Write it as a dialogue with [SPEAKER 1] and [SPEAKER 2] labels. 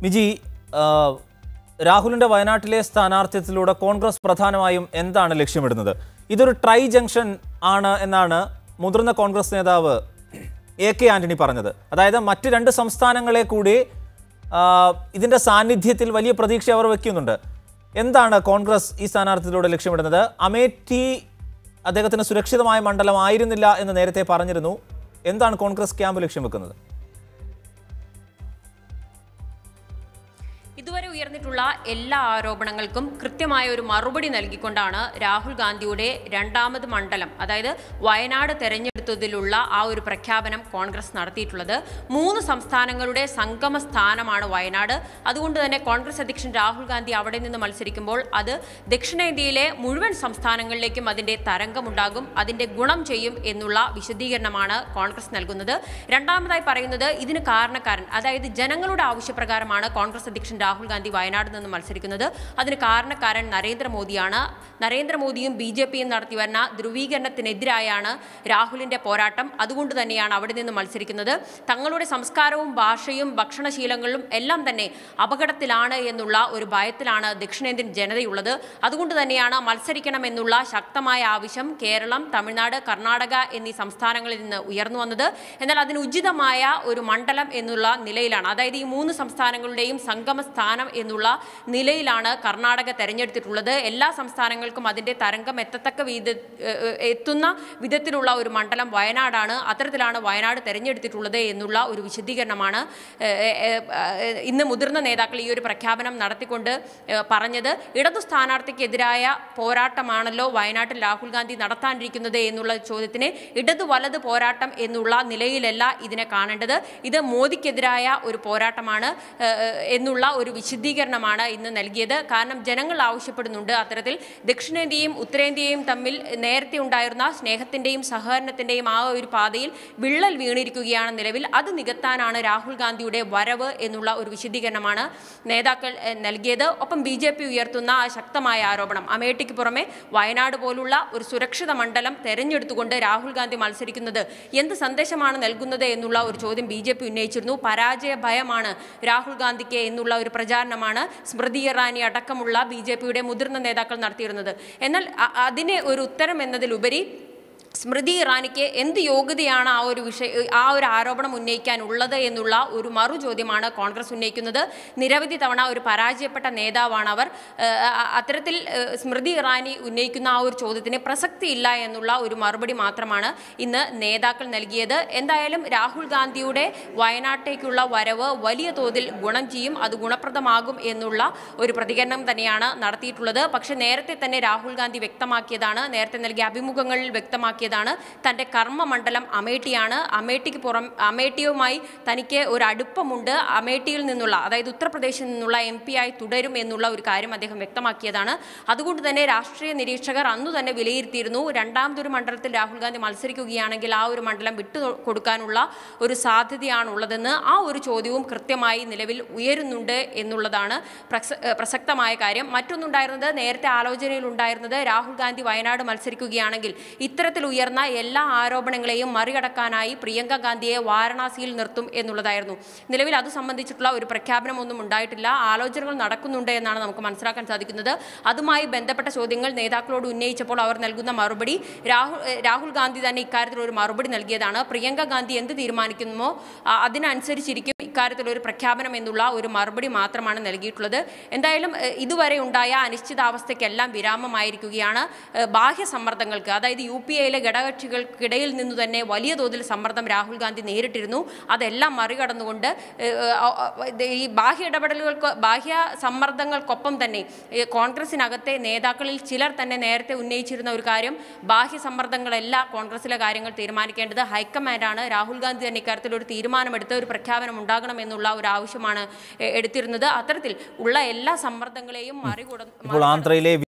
[SPEAKER 1] മിജി, രാഹുലിന്റെ വയനാട്ടിലെ സ്ഥാനാർത്ഥിത്വത്തിലൂടെ കോൺഗ്രസ് പ്രധാനമായും എന്താണ് ലക്ഷ്യമിടുന്നത്? ഇതൊരു ട്രൈ ജംഗ്ഷൻ ആണ് എന്നാണ് മുതിർന്ന കോൺഗ്രസ് നേതാവ് AK ആന്റണി പറഞ്ഞത്. അതായത് മറ്റ് രണ്ട് സംസ്ഥാനങ്ങളെ കൂടി ഇതിന്റെ സാന്നിധ്യത്തിൽ വലിയ പ്രതീക്ഷ അവർ വയ്ക്കുന്നുണ്ട്. എന്താണ് കോൺഗ്രസ് ഈ സ്ഥാനാർത്ഥിത്തിലൂടെ ലക്ഷ്യമിടുന്നത്? അമേഠി അദ്ദേഹത്തിന് സുരക്ഷിതമായ മണ്ഡലമായിരുന്നില്ല എന്ന് നേരത്തെ പറഞ്ഞിരുന്നു. എന്താണ് കോൺഗ്രസ് ക്യാമ്പ് ലക്ഷ്യം വെക്കുന്നത്?
[SPEAKER 2] ഇതുവരെ ഉയർന്നിട്ടുള്ള എല്ലാ ആരോപണങ്ങൾക്കും കൃത്യമായ ഒരു മറുപടി നൽകിക്കൊണ്ടാണ് രാഹുൽ ഗാന്ധിയുടെ രണ്ടാമത് മണ്ഡലം, അതായത് വയനാട് തെരഞ്ഞെടുത്തതിലുള്ള ആ ഒരു പ്രഖ്യാപനം കോൺഗ്രസ് നടത്തിയിട്ടുള്ളത്. 3 സംസ്ഥാനങ്ങളുടെ സംഗമ സ്ഥാനമാണ് വയനാട്. അതുകൊണ്ട് തന്നെ കോൺഗ്രസ് അധ്യക്ഷൻ രാഹുൽ ഗാന്ധി അവിടെ നിന്ന് മത്സരിക്കുമ്പോൾ അത് ദക്ഷിണേന്ത്യയിലെ മുഴുവൻ സംസ്ഥാനങ്ങളിലേക്കും അതിൻ്റെ തരംഗമുണ്ടാകും, അതിൻ്റെ ഗുണം ചെയ്യും എന്നുള്ള വിശദീകരണമാണ് കോൺഗ്രസ് നൽകുന്നത്. രണ്ടാമതായി പറയുന്നത് ഇതിന് കാരണക്കാരൻ, അതായത് ജനങ്ങളുടെ ആവശ്യപ്രകാരമാണ് കോൺഗ്രസ് അധ്യക്ഷൻ രാഹുൽ ഗാന്ധി വയനാട് നിന്ന് മത്സരിക്കുന്നത്. അതിന് കാരണക്കാരൻ നരേന്ദ്രമോദിയാണ്. നരേന്ദ്രമോദിയും BJPയും നടത്തി വരുന്ന ധ്രുവീകരണത്തിനെതിരായാണ് രാഹുലിന്റെ പോരാട്ടം. അതുകൊണ്ട് തന്നെയാണ് അവിടെ നിന്ന് മത്സരിക്കുന്നത്. തങ്ങളുടെ സംസ്കാരവും ഭാഷയും ഭക്ഷണശീലങ്ങളും എല്ലാം തന്നെ അപകടത്തിലാണ് എന്നുള്ള ഒരു ഭയത്തിലാണ് ദക്ഷിണേന്ത്യൻ ജനതയുള്ളത്. അതുകൊണ്ട് തന്നെയാണ് മത്സരിക്കണമെന്നുള്ള ശക്തമായ ആവശ്യം കേരളം, തമിഴ്നാട്, കർണാടക എന്നീ സംസ്ഥാനങ്ങളിൽ നിന്ന് ഉയർന്നു വന്നത്. എന്നാൽ അതിന് ഉചിതമായ ഒരു മണ്ഡലം എന്നുള്ള നിലയിലാണ്, അതായത് ഈ 3 സംസ്ഥാനങ്ങളുടെയും സംഗമ സ്ഥാനം എന്നുള്ള നിലയിലാണ് കർണാടക തെരഞ്ഞെടുത്തിട്ടുള്ളത്. എല്ലാ സംസ്ഥാനങ്ങൾക്കും അതിൻ്റെ തരംഗം എത്തുന്ന വിധത്തിലുള്ള ഒരു മണ്ഡലം വയനാടാണ്. അത്തരത്തിലാണ് വയനാട് തെരഞ്ഞെടുത്തിട്ടുള്ളത് എന്നുള്ള ഒരു വിശദീകരണമാണ് ഇന്ന് മുതിർന്ന നേതാക്കൾ ഈ ഒരു പ്രഖ്യാപനം നടത്തിക്കൊണ്ട് പറഞ്ഞത്. ഇടതു സ്ഥാനാർത്ഥിക്കെതിരായ പോരാട്ടമാണല്ലോ വയനാട്ടിൽ രാഹുൽ ഗാന്ധി നടത്താനിരിക്കുന്നത് എന്നുള്ള ചോദ്യത്തിന് ഇടതു വലത് പോരാട്ടം എന്നുള്ള നിലയിലല്ല ഇതിനെ കാണേണ്ടത്. ഇത് മോദിക്കെതിരായ ഒരു പോരാട്ടമാണ് എന്നുള്ള ഒരു വിശദീകരണമാണ് ഇന്ന് നൽകിയത്. കാരണം ജനങ്ങൾ ആവശ്യപ്പെടുന്നുണ്ട് അത്തരത്തിൽ ദക്ഷിണേന്ത്യയും ഉത്തരേന്ത്യയും തമ്മിൽ നേരത്തെ ഉണ്ടായിരുന്ന സ്നേഹത്തിൻ്റെയും സഹകരണത്തിൻ്റെയും ആ ഒരു പാതയിൽ വിള്ളൽ വീണിരിക്കുകയാണ് നിലവിൽ. അത് നികത്താനാണ് രാഹുൽ ഗാന്ധിയുടെ വരവ് എന്നുള്ള ഒരു വിശദീകരണമാണ് നേതാക്കൾ നൽകിയത്. ഒപ്പം BJP ഉയർത്തുന്ന ആ ശക്തമായ ആരോപണം, അമേഠിക്ക് പുറമെ വയനാട് പോലുള്ള ഒരു സുരക്ഷിത മണ്ഡലം തെരഞ്ഞെടുത്തുകൊണ്ട് രാഹുൽ ഗാന്ധി മത്സരിക്കുന്നത് എന്ത് സന്ദേശമാണ് നൽകുന്നത് എന്നുള്ള ഒരു ചോദ്യം BJP ഉന്നയിച്ചിരുന്നു. പരാജയ ഭയമാണ് രാഹുൽ ഗാന്ധിക്ക് എന്നുള്ള ഒരു പ്രചാരണമാണ് സ്മൃതി ഇറാനി അടക്കമുള്ള BJPയുടെ മുതിർന്ന നേതാക്കൾ നടത്തിയിരുന്നത്. എന്നാൽ അതിന് ഒരു ഉത്തരം എന്നതിലുപരി സ്മൃതി ഇറാനിക്ക് എന്ത് യോഗ്യതയാണ് ആ ഒരു ആരോപണം ഉന്നയിക്കാനുള്ളത് എന്നുള്ള ഒരു മറു ചോദ്യമാണ് കോൺഗ്രസ് ഉന്നയിക്കുന്നത്. നിരവധി തവണ ഒരു പരാജയപ്പെട്ട നേതാവാണ് അവർ. അത്തരത്തിൽ സ്മൃതി ഇറാനി ഉന്നയിക്കുന്ന ആ ഒരു ചോദ്യത്തിന് പ്രസക്തിയില്ല എന്നുള്ള ഒരു മറുപടി മാത്രമാണ് ഇന്ന് നേതാക്കൾ നൽകിയത്. എന്തായാലും രാഹുൽ ഗാന്ധിയുടെ വയനാട്ടേക്കുള്ള വരവ് വലിയ തോതിൽ ഗുണം ചെയ്യും, അത് ഗുണപ്രദമാകും എന്നുള്ള ഒരു പ്രതികരണം തന്നെയാണ് നടത്തിയിട്ടുള്ളത്. പക്ഷേ നേരത്തെ തന്നെ രാഹുൽ ഗാന്ധി വ്യക്തമാക്കിയതാണ്, നേരത്തെ നൽകിയ അഭിമുഖങ്ങളിൽ വ്യക്തമാക്കിയതാണ് തൻ്റെ കർമ്മമണ്ഡലം അമേഠിയാണ്. അമേഠിയുമായി തനിക്ക് ഒരു അടുപ്പമുണ്ട്. അമേഠിയിൽ നിന്നുള്ള, അതായത് ഉത്തർപ്രദേശിൽ നിന്നുള്ള MP ആയി തുടരും എന്നുള്ള ഒരു കാര്യം അദ്ദേഹം വ്യക്തമാക്കിയതാണ്. അതുകൊണ്ട് തന്നെ രാഷ്ട്രീയ നിരീക്ഷകർ അന്നു തന്നെ വിലയിരുത്തിയിരുന്നു രണ്ടാമതൊരു മണ്ഡലത്തിൽ രാഹുൽ ഗാന്ധി മത്സരിക്കുകയാണെങ്കിൽ ആ ഒരു മണ്ഡലം വിട്ടുകൊടുക്കാനുള്ള ഒരു സാധ്യതയാണുള്ളതെന്ന്. ആ ഒരു ചോദ്യവും കൃത്യമായി നിലവിൽ ഉയരുന്നുണ്ട് എന്നുള്ളതാണ് പ്രസക്തമായ കാര്യം. മറ്റൊന്നുണ്ടായിരുന്നത്, നേരത്തെ ആലോചനയിലുണ്ടായിരുന്നത് രാഹുൽ ഗാന്ധി വയനാട് മത്സരിക്കുകയാണെങ്കിൽ ഇത്തരത്തിൽ ഉയർന്ന എല്ലാ ആരോപണങ്ങളെയും മറികടക്കാനായി പ്രിയങ്ക ഗാന്ധിയെ വാരണാസിയിൽ നിർത്തും എന്നുള്ളതായിരുന്നു. നിലവിൽ അത് സംബന്ധിച്ചിട്ടുള്ള ഒരു പ്രഖ്യാപനമൊന്നും ഉണ്ടായിട്ടില്ല. ആലോചനകൾ നടക്കുന്നുണ്ട് എന്നാണ് നമുക്ക് മനസ്സിലാക്കാൻ സാധിക്കുന്നത്. അതുമായി ബന്ധപ്പെട്ട ചോദ്യങ്ങൾ നേതാക്കളോട് ഉന്നയിച്ചപ്പോൾ അവർ നൽകുന്ന മറുപടി, രാഹുൽ ഗാന്ധി തന്നെ ഇക്കാര്യത്തിൽ ഒരു മറുപടി നൽകിയതാണ്. പ്രിയങ്ക ഗാന്ധി എന്ത് തീരുമാനിക്കുന്നുവോ അതിനനുസരിച്ചിരിക്കും ഇക്കാര്യത്തിൽ ഒരു പ്രഖ്യാപനം എന്നുള്ള ഒരു മറുപടി മാത്രമാണ് നൽകിയിട്ടുള്ളത്. എന്തായാലും ഇതുവരെ ഉണ്ടായ അനിശ്ചിതാവസ്ഥയ്ക്കെല്ലാം വിരാമമായിരിക്കുകയാണ്. ബാഹ്യ സമ്മർദ്ദങ്ങൾക്ക്, അതായത് UPAയിലെ ഘടകകക്ഷികൾക്കിടയിൽ നിന്നു തന്നെ വലിയ തോതിൽ സമ്മർദ്ദം രാഹുൽ ഗാന്ധി നേരിട്ടിരുന്നു. അതെല്ലാം മറികടന്നുകൊണ്ട് ഈ ബാഹ്യ സമ്മർദ്ദങ്ങൾക്കൊപ്പം തന്നെ കോൺഗ്രസിനകത്തെ നേതാക്കളിൽ ചിലർ തന്നെ നേരത്തെ ഉന്നയിച്ചിരുന്ന ഒരു കാര്യം, ബാഹ്യ സമ്മർദ്ദങ്ങളല്ല കോൺഗ്രസിലെ കാര്യങ്ങൾ തീരുമാനിക്കേണ്ടത് ഹൈക്കമാൻഡാണ്. രാഹുൽ ഗാന്ധി തന്നെ ഇക്കാര്യത്തിൽ ഒരു തീരുമാനമെടുത്ത് ഒരു പ്രഖ്യാപനം ഉണ്ടാകണമെന്നുള്ള ഒരു ആവശ്യമാണ് എടുത്തിരുന്നത്. അത്തരത്തിൽ ഉള്ള എല്ലാ സമ്മർദ്ദങ്ങളെയും മറികടന്ന്